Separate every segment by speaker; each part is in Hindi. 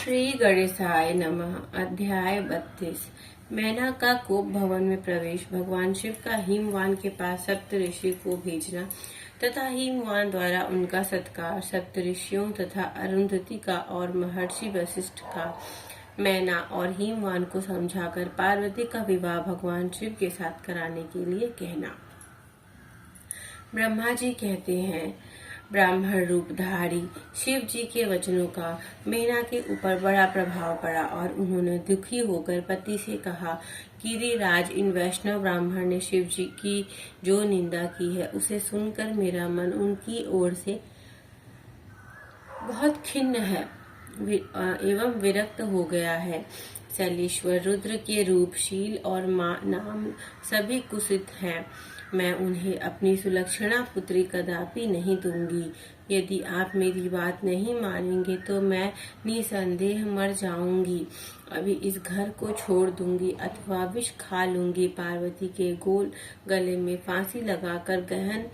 Speaker 1: श्री गणेशाय नमः। अध्याय 32। मैना का कोप भवन में प्रवेश। भगवान शिव का हिमवान के पास सप्तऋषि को भेजना तथा हिमवान द्वारा उनका सत्कार। सप्तऋषियों तथा अरुंधति का और महर्षि वशिष्ठ का मैना और हिमवान को समझाकर पार्वती का विवाह भगवान शिव के साथ कराने के लिए कहना। ब्रह्मा जी कहते हैं, ब्राह्मण रूपधारी शिव जी के वचनों का मैना के ऊपर बड़ा प्रभाव पड़ा और उन्होंने दुखी होकर पति से कहा, गिरिराज, इन वैष्णव ब्राह्मण ने शिव जी की जो निंदा की है उसे सुनकर मेरा मन उनकी ओर से बहुत खिन्न है एवं विरक्त हो गया है। शैलेश्वर रुद्र के रूप, शील और नाम सभी कुत्सित हैं। मैं उन्हें अपनी सुलक्षणा पुत्री कदापि नहीं दूंगी। यदि आप मेरी बात नहीं मानेंगे तो मैं निसंदेह मर जाऊंगी। अभी इस घर को छोड़ दूंगी अथवा विष खा लूंगी। पार्वती के गोल गले में फांसी लगाकर गहन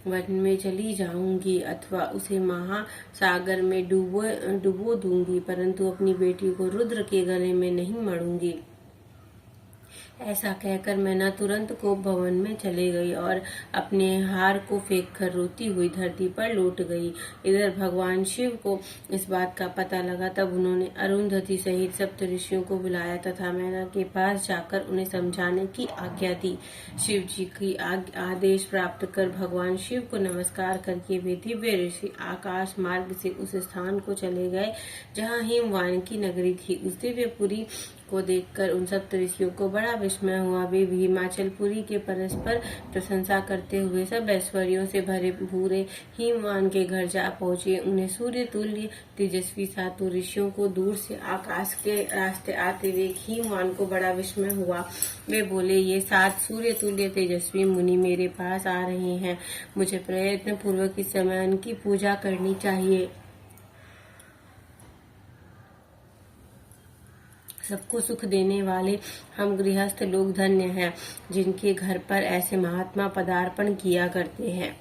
Speaker 1: वन में चली जाऊंगी अथवा उसे महासागर में डुबो दूंगी, परंतु अपनी बेटी को रुद्र के गले में नहीं मरूंगी। ऐसा कहकर मैना तुरंत कोप भवन में चले गई और अपने हार को फेंककर रोती हुई धरती पर लौट गई। इधर भगवान शिव को इस बात का पता लगा, तब उन्होंने अरुंधति सहित सप्तऋषियों को बुलाया तथा मैना के पास जाकर उन्हें समझाने की आज्ञा दी। शिव जी की आदेश प्राप्त कर भगवान शिव को नमस्कार करके वे दिव्य ऋषि आकाश मार्ग से उस स्थान को चले गए जहाँ हिमवान की नगरी थी। उस दिव्यपुरी को देखकर उन सप्तऋषियों को बड़ा विस्मय हुआ। वे भी हिमाचलपुरी के परस्पर प्रशंसा करते हुए सब ऐश्वर्यों से भरे पूरे हिमवान के घर जा पहुंचे। उन्हें सूर्य तुल्य तेजस्वी सातों ऋषियों को दूर से आकाश के रास्ते आते देख हिमवान को बड़ा विस्मय हुआ। वे बोले, ये 7 सूर्य तुल्य तेजस्वी मुनि मेरे पास आ रहे हैं। मुझे प्रयत्न पूर्वक इस समय उनकी पूजा करनी चाहिए। सबको सुख देने वाले हम गृहस्थ लोग धन्य हैं, जिनके घर पर ऐसे महात्मा पदार्पण किया करते हैं।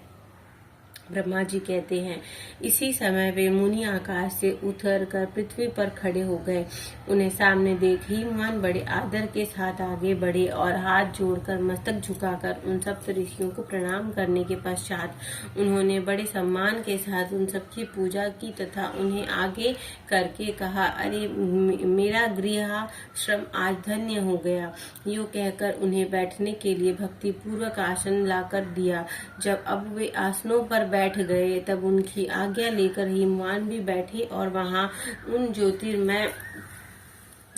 Speaker 1: ब्रह्मा जी कहते हैं, इसी समय वे मुनि आकाश से उतरकर पृथ्वी पर खड़े हो गए। उन्हें सामने देख हिमवान बड़े आदर के साथ आगे बढ़े और हाथ जोड़कर मस्तक झुकाकर उन सप्तऋषियों को प्रणाम करने के पश्चात उन्होंने बड़े सम्मान के साथ उन सबकी पूजा की तथा उन्हें आगे करके कहा, अरे मेरा गृहाश्रम आज धन्य हो गया। यूं कहकर उन्हें बैठने के लिए भक्ति पूर्वक आसन लाकर दिया। जब अब वे आसनों पर बैठ गए तब उनकी आज्ञा लेकर हिमवान भी बैठे और वहां उन ज्योतिर्मय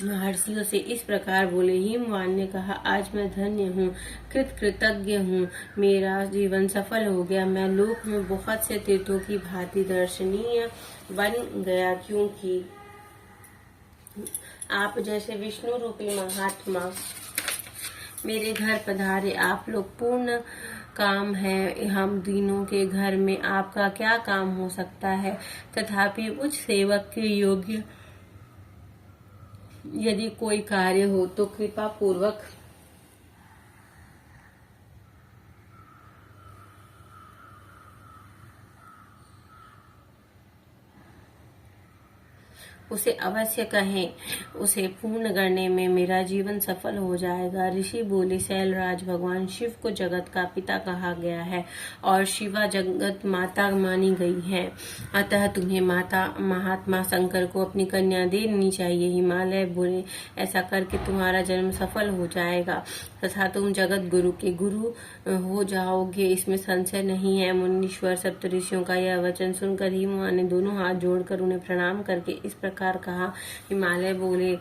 Speaker 1: महर्षियों से इस प्रकार बोले। हिमवान ने कहा, आज मैं धन्य हूँ, कृतज्ञ हूँ, मेरा जीवन सफल हो गया। मैं लोक में बहुत से तीर्थों की भांति दर्शनीय बन गया, क्योंकि आप जैसे विष्णु रूपी महात्मा मेरे घर पधारे। आप लोग पूर्ण काम है, हम तीनों के घर में आपका क्या काम हो सकता है। तथापि उच्च सेवक के योग्य यदि कोई कार्य हो तो कृपा पूर्वक उसे अवश्य कहें। उसे पूर्ण करने में मेरा जीवन सफल हो जाएगा। ऋषि बोले, शैलराज, भगवान शिव को जगत का पिता कहा गया है और शिवा जगत माता मानी गई है। अतः तुम्हें महात्मा शंकर को अपनी कन्या देनी चाहिए। हिमालय बोले, ऐसा करके तुम्हारा जन्म सफल हो जाएगा तथा तुम जगत गुरु के गुरु हो जाओगे, इसमें संशय नहीं है। मुनीश्वर सप्तऋषियों का यह वचन सुनकर हिमवान ने दोनों हाथ जोड़कर उन्हें प्रणाम करके इस प्रकार कहा। हिमालय बोले,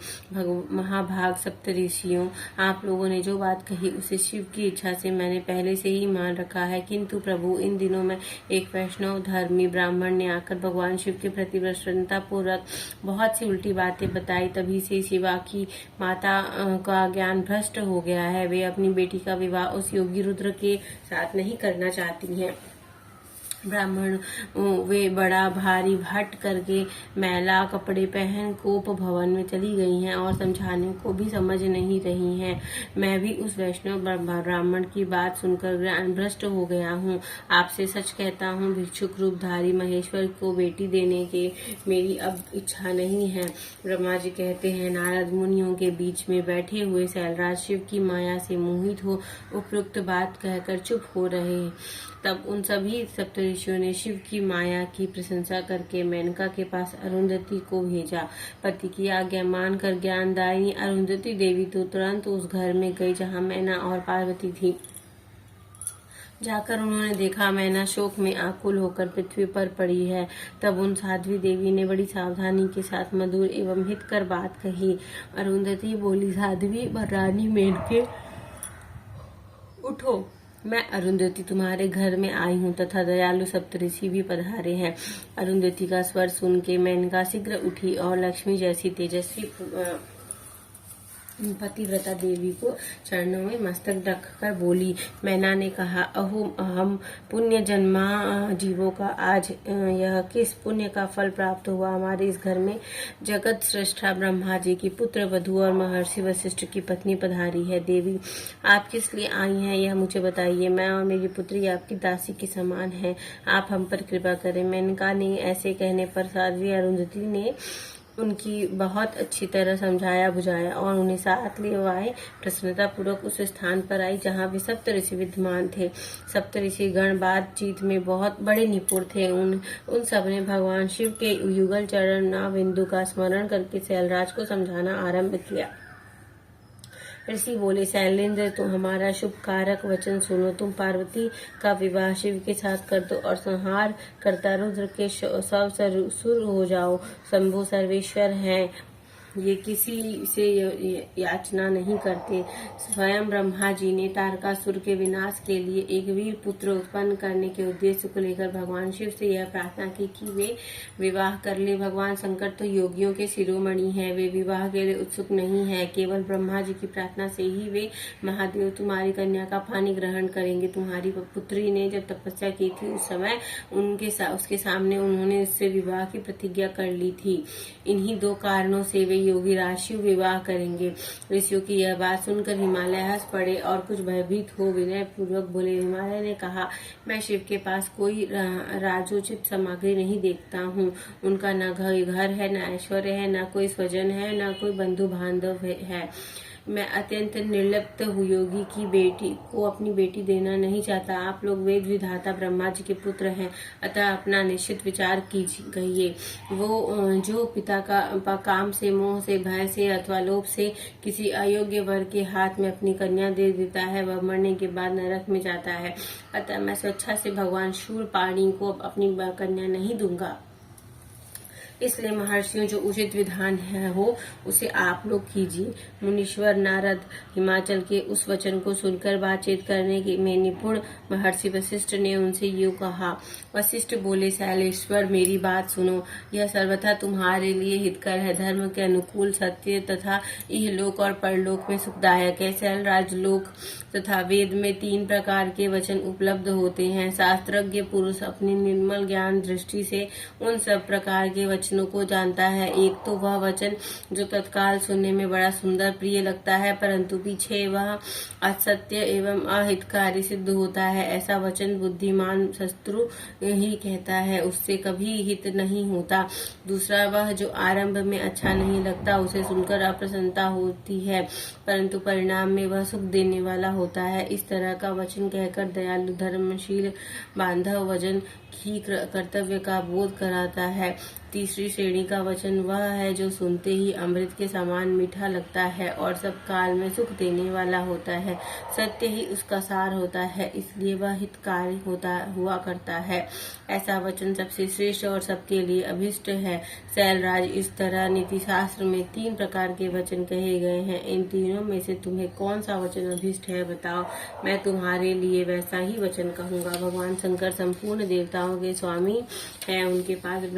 Speaker 1: महाभाग सप्तऋषियों, आप लोगों ने जो बात कही उसे शिव की इच्छा से मैंने पहले से ही मान रखा है, किंतु प्रभु, इन दिनों में एक वैष्णव धर्मी ब्राह्मण ने आकर भगवान शिव के प्रति प्रसन्नता पूर्वक बहुत सी उल्टी बातें बताई। तभी से शिवा की माता का ज्ञान भ्रष्ट हो गया है। वे अपनी बेटी का विवाह उस योगी रुद्र के साथ नहीं करना चाहती हैं। ब्राह्मण वे बड़ा भारी भट्ट करके मैला कपड़े पहन कोप भवन में चली गई हैं और समझाने को भी समझ नहीं रही हैं। मैं भी उस वैष्णव ब्राह्मण की बात सुनकर ज्ञानभ्रष्ट हो गया हूँ। आपसे सच कहता हूँ, भिक्षुक रूपधारी महेश्वर को बेटी देने की मेरी अब इच्छा नहीं है। ब्रह्मा जी कहते हैं, नारद मुनियों के बीच में बैठे हुए शैलराज शिव की माया से मोहित हो उपरोक्त बात कहकर चुप हो रहे। तब उन सभी सप्तऋषियों ने शिव की माया की प्रशंसा करके मेनका के पास अरुंधति को भेजा। पति की आज्ञा मानकर ज्ञानदायिनी अरुंधति देवी तो तुरंत उस घर में गई जहाँ मैना और पार्वती थी। जाकर उन्होंने देखा मैना शोक में आकुल होकर पृथ्वी पर पड़ी है। तब उन साध्वी देवी ने बड़ी सावधानी के साथ मधुर एवं हितकर बात कही। अरुंधति बोली, साध्वी रानी मेनके, उठो, मैं अरुंधति तुम्हारे घर में आई हूँ तथा दयालु सप्तऋषि भी पधारे हैं। अरुंधति का स्वर सुन के मेनका शीघ्र उठी और लक्ष्मी जैसी तेजस्वी पतिव्रता देवी को चरणों में मस्तक रखकर बोली। मैना ने कहा, अहो हम पुण्य जन्मा जीवों का आज यह किस पुण्य का फल प्राप्त हुआ। हमारे इस घर में जगत श्रेष्ठा ब्रह्मा जी की पुत्र वधू और महर्षि वशिष्ठ की पत्नी पधारी है। देवी, आप किस लिए आई हैं यह मुझे बताइए। मैं और मेरी पुत्री आपकी दासी के समान है, आप हम पर कृपा करें। मेनका ने ऐसे कहने पर साध्वी अरुंधति ने उनकी बहुत अच्छी तरह समझाया बुझाया और उन्हें साथ ले आए। प्रसन्नता पूर्वक उस स्थान पर आई जहाँ वे सप्तऋषि विद्यमान थे। सप्तऋषि गण बातचीत में बहुत बड़े निपुण थे। उन सब ने भगवान शिव के युगल चरण बिंदु का स्मरण करके शैलराज को समझाना आरंभ किया। ऋषि बोले, शैलेंद्र, तुम हमारा शुभ कारक वचन सुनो। तुम पार्वती का विवाह शिव के साथ कर दो और संहार करता रुद्र के सब सुर हो जाओ। शंभु सर्वेश्वर हैं, ये किसी से याचना नहीं करते। स्वयं ब्रह्मा जी ने तारकासुर के विनाश के लिए एक वीर पुत्र उत्पन्न करने के उद्देश्य को लेकर भगवान शिव से यह प्रार्थना की कि वे विवाह कर ले। भगवान शंकर तो योगियों के शिरोमणि हैं, वे विवाह के लिए उत्सुक नहीं है। केवल ब्रह्मा जी की प्रार्थना से ही वे महादेव तुम्हारी कन्या का पानी ग्रहण करेंगे। तुम्हारी पुत्री ने जब तपस्या की थी उस समय उसके सामने उन्होंने उससे विवाह की प्रतिज्ञा कर ली थी। इन्हीं दो कारणों से वे योगी राशि विवाह करेंगे। ऋषियों की यह बात सुनकर हिमालय हंस पड़े और कुछ भयभीत हो विनय पूर्वक बोले। हिमालय ने कहा, मैं शिव के पास कोई राजोचित सामग्री नहीं देखता हूँ। उनका न घर है, न ऐश्वर्य है, न कोई स्वजन है, न कोई बंधु बांधव है। मैं अत्यंत निर्लिप्त योगी की बेटी को अपनी बेटी देना नहीं चाहता। आप लोग वेद विधाता ब्रह्मा जी के पुत्र हैं, अतः अपना निश्चित विचार कीजिए। वो जो पिता का काम से, मोह से, भय से अथवा लोभ से किसी अयोग्य वर के हाथ में अपनी कन्या दे देता है, वह मरने के बाद नरक में जाता है। अतः मैं स्वेच्छा से भगवान शूरपाणि को अपनी कन्या नहीं दूंगा। इसलिए महर्षियों जो उचित विधान हो उसे आप लोग कीजिए। मुनीश्वर नारद हिमाचल के उस वचन को सुनकर बातचीत करने में निपुण महर्षि वशिष्ठ ने उनसे यूं कहा। वशिष्ठ बोले, शैलेश्वर, मेरी बात सुनो, यह सर्वथा तुम्हारे लिए हितकर है, धर्म के अनुकूल, सत्य तथा इहलोक और परलोक में सुखदायक है। शैलराज, लोक तथा वेद में 3 प्रकार के वचन उपलब्ध होते हैं। शास्त्रज्ञ पुरुष अपनी निर्मल ज्ञान दृष्टि से उन सब प्रकार के वचनों को जानता है। एक तो वह वचन जो तत्काल सुनने में बड़ा सुंदर प्रिय लगता है, परंतु पीछे वह असत्य एवं अहितकारी सिद्ध होता है। ऐसा वचन बुद्धिमान शत्रु ही कहता है, उससे कभी हित नहीं होता। दूसरा, वह जो आरंभ में अच्छा नहीं लगता, उसे सुनकर अप्रसन्नता होती है, परंतु परिणाम में वह सुख देने वाला होता है। इस तरह का वचन कहकर दयालु धर्मशील बांधव वचन ही कर्तव्य का बोध कराता है। तीसरी श्रेणी का वचन वह है जो सुनते ही अमृत के समान मीठा लगता है और सब काल में सुख देने वाला होता है। सत्य ही उसका सार होता है, इसलिए वह हितकारी हुआ करता है। ऐसा वचन सबसे श्रेष्ठ और सबके लिए अभिष्ट है। शैलराज, इस तरह नीति शास्त्र में 3 प्रकार के वचन कहे गए हैं। इन तीनों में से तुम्हें कौन सा वचन अभिष्ट है, बताओ, मैं तुम्हारे लिए वैसा ही वचन कहूँगा। भगवान शंकर संपूर्ण देवताओं के स्वामी है, उनके पास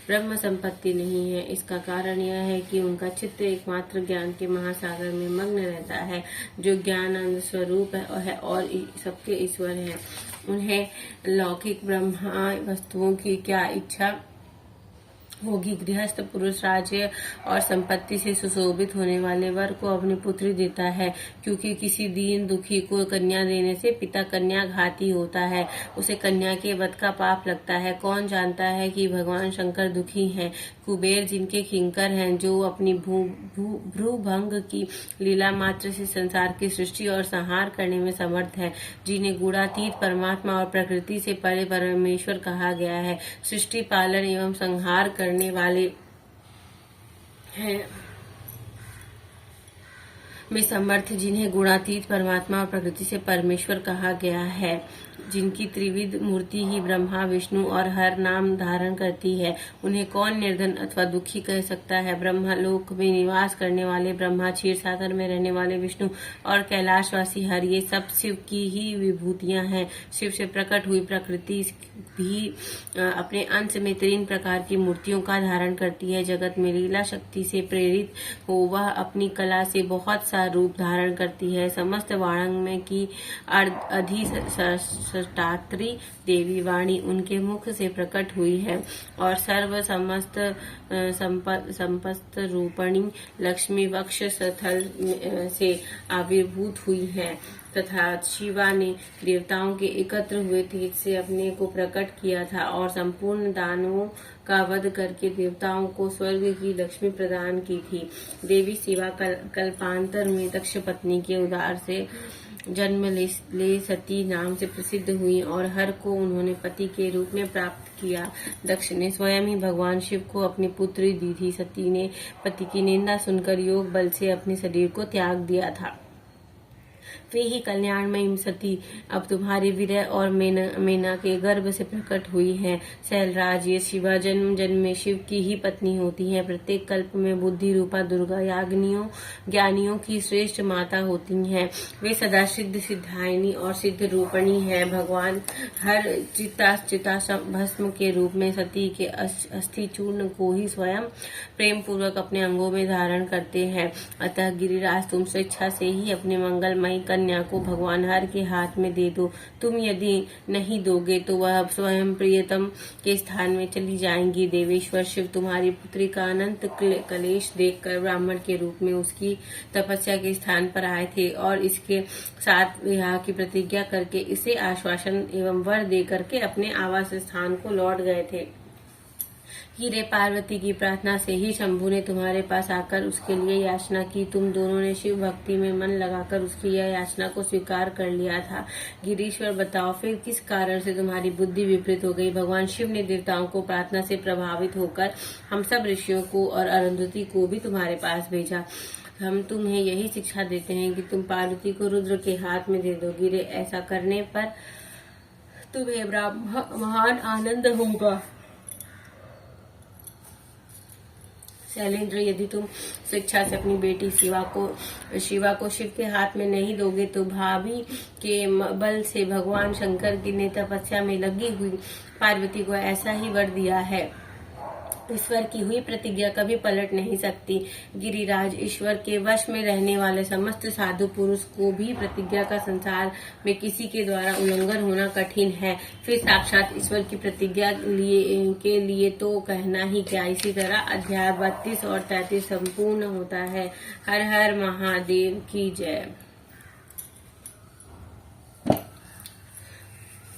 Speaker 1: ब्रह्म संपत्ति नहीं है। इसका कारण यह है कि उनका चित्त एकमात्र ज्ञान के महासागर में मग्न रहता है, जो ज्ञानानंद स्वरूप है और सबके ईश्वर है। उन्हें लौकिक ब्रह्मा वस्तुओं की क्या इच्छा होगी। गृहस्थ पुरुष राज्य और संपत्ति से सुशोभित होने वाले वर को अपनी पुत्री देता है, क्योंकि किसी दीन दुखी को कन्या देने से पिता कन्या घाती होता है, उसे कन्या के वध का पाप लगता है। कौन जानता है कि भगवान शंकर दुखी हैं। कुबेर जिनके किंकर हैं, जो अपनी भ्रूभंग की लीला मात्र से संसार की सृष्टि और संहार करने में समर्थ है, जिन्हें गुणातीत परमात्मा और प्रकृति से परे परमेश्वर कहा गया है, सृष्टि पालन एवं संहार करने वाले हैं में समर्थ, जिन्हें गुणातीत परमात्मा और प्रकृति से परमेश्वर कहा गया है, जिनकी त्रिविध मूर्ति ही ब्रह्मा विष्णु और हर नाम धारण करती है, उन्हें कौन निर्धन अथवा दुखी कह सकता है। ब्रह्मलोक में निवास करने वाले ब्रह्मा, क्षीर सागर में रहने वाले विष्णु और कैलाशवासी हर, ये सब शिव की ही विभूतियां हैं। शिव से प्रकट हुई प्रकृति भी अपने अंश में 3 प्रकार की मूर्तियों का धारण करती है। जगत में लीला शक्ति से प्रेरित हो वह अपनी कला से बहुत सा रूप धारण करती है। समस्त वाणंग में की अधिष्ठात्री देवी वाणी उनके मुख से प्रकट हुई है, और सर्व समस्त संपस्त रूपणी लक्ष्मी वक्ष स्थल से आविर्भूत हुई है, तथा शिवा ने देवताओं के एकत्र हुए तेज से अपने को प्रकट किया था और संपूर्ण दानवों का वध करके देवताओं को स्वर्ग की लक्ष्मी प्रदान की थी। देवी शिवा कल्पांतर में दक्ष पत्नी के उदर से जन्म ले सती नाम से प्रसिद्ध हुई और हर को उन्होंने पति के रूप में प्राप्त किया। दक्ष ने स्वयं ही भगवान शिव को अपनी पुत्री दी थी। सती ने पति की निंदा सुनकर योग बल से अपने शरीर को त्याग दिया था। वे ही कल्याणमयी सती अब तुम्हारे विरह और मेना के गर्भ से प्रकट हुई हैं। शैलराज, ये शिवा जन्म जन्म में शिव की ही पत्नी होती हैं। प्रत्येक कल्प में बुद्धि रूपा दुर्गा ज्ञानियों की श्रेष्ठ माता होती हैं। वे सदा सिद्ध सिद्धायिनी और सिद्ध रूपणी है। भगवान हर चिता भस्म के रूप में सती के अस्थि चूर्ण को ही स्वयं प्रेम पूर्वक अपने अंगों में धारण करते हैं। अतः गिरिराज, तुम स्वेच्छा से ही अपने मंगलमयी कन्या को भगवान हर के हाथ में दे दो। तुम यदि नहीं दोगे तो वह स्वयं प्रियतम के स्थान में चली जाएंगी। देवेश्वर शिव तुम्हारी पुत्री का अनंत कलेश देखकर ब्राह्मण के रूप में उसकी तपस्या के स्थान पर आए थे और इसके साथ विवाह की प्रतिज्ञा करके इसे आश्वासन एवं वर दे करके अपने आवास स्थान को लौट गए थे। हीरे पार्वती की प्रार्थना से ही शंभु ने तुम्हारे पास आकर उसके लिए याचना की। तुम दोनों ने शिव भक्ति में मन लगाकर उसकी यह याचना को स्वीकार कर लिया था। गिरीश्वर, बताओ फिर किस कारण से तुम्हारी बुद्धि विपरीत हो गई। भगवान शिव ने देवताओं को प्रार्थना से प्रभावित होकर हम सब ऋषियों को और अरुंधति को भी तुम्हारे पास भेजा। हम तुम्हें यही शिक्षा देते हैं कि तुम पार्वती को रुद्र के हाथ में दे दो। गिरे, ऐसा करने पर तुम्हें महान आनंद होगा। शैलेंद्र, यदि तुम स्वेच्छा से अपनी बेटी शिवा को शिव के हाथ में नहीं दोगे तो भाभी के बल से भगवान शंकर की ने तपस्या में लगी हुई पार्वती को ऐसा ही वर दिया है। ईश्वर की हुई प्रतिज्ञा कभी पलट नहीं सकती। गिरिराज, ईश्वर के वश में रहने वाले समस्त साधु पुरुष को भी प्रतिज्ञा का संसार में किसी के द्वारा उल्लंघन होना कठिन है, फिर साक्षात ईश्वर की प्रतिज्ञा के लिए तो कहना ही क्या। इसी तरह अध्याय 32 और 33 संपूर्ण होता है। हर हर महादेव की जय।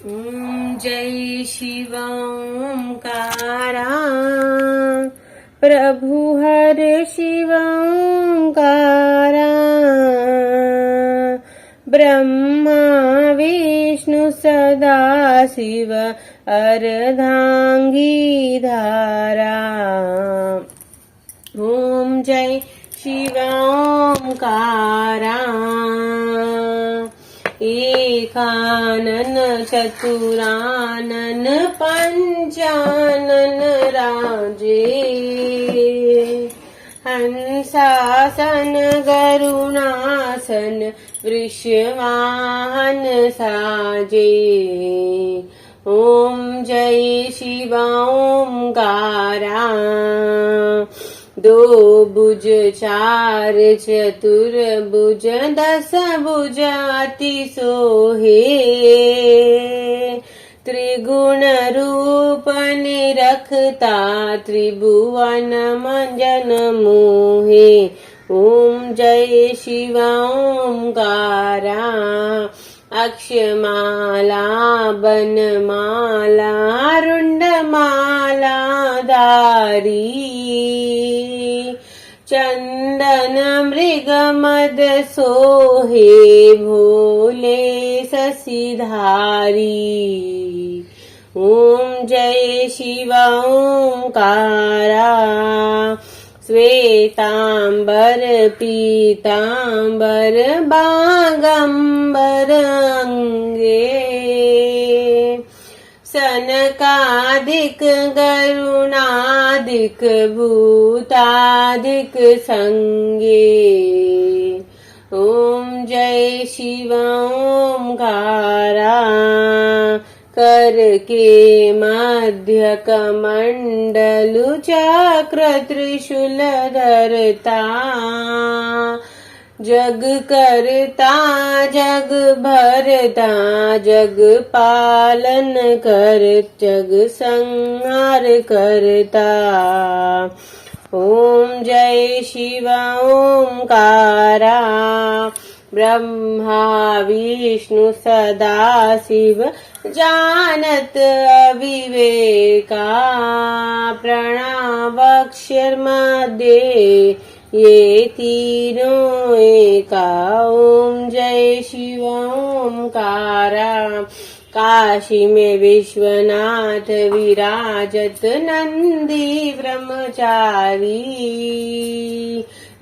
Speaker 1: जय शिव ओंकारा, प्रभु हर शिव ओंकारा, ब्रह्मा विष्णु सदा शिव अर्धांगी धारा। ओम जय शिव ओंकारा, एकानन चतुरानन पंचानन राजे, हंसासन गरुणासन वृषवाहन साजे। ओम जय शिव ओंकारा, दो भुज चार चतुर्भुज दस भुज अति सोहे त्रिगुण रूप निरखता त्रिभुवन मंजन मोहे ओम जय शिव ओंकारा अक्षमाला बनमाला रुंडमाला धारी चंदन मृग मद सोहे भोले शशिधारी ओम जय शिव ओंकारा श्वेतांबर पीतांबर बागंबर अंगे सनकादिक गरुणादिक भूतादिक संगे ओम जय शिव ओंकारा कर के मध्य कमंडलु चक्र त्रिशूल धरता जग करता जग भरता जग पालन कर जग संहार करता ओम जय शिव ओंकारा ब्रह्मा विष्णु सदा शिव जानत अविवेका प्रणवाक्षर मध्य ये तीनों एका ओम जय शिव ओंकारा काशी में विश्वनाथ विराजत नंदी ब्रह्मचारी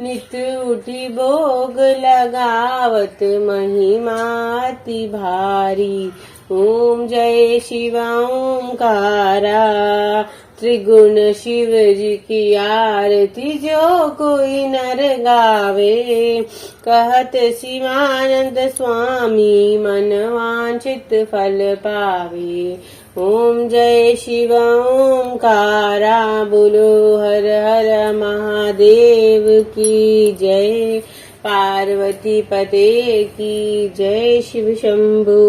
Speaker 1: नित उठी भोग लगावत महिमाति भारी ओम जय शिव ओंकारा त्रिगुण शिव जी की आरती जो कोई नर गावे कहत शिवानंद स्वामी मन वांछित फल पावे ओम जय शिव ओंकारा बोलो हर हर महादेव की जय पार्वती पते की जय शिव शंभू।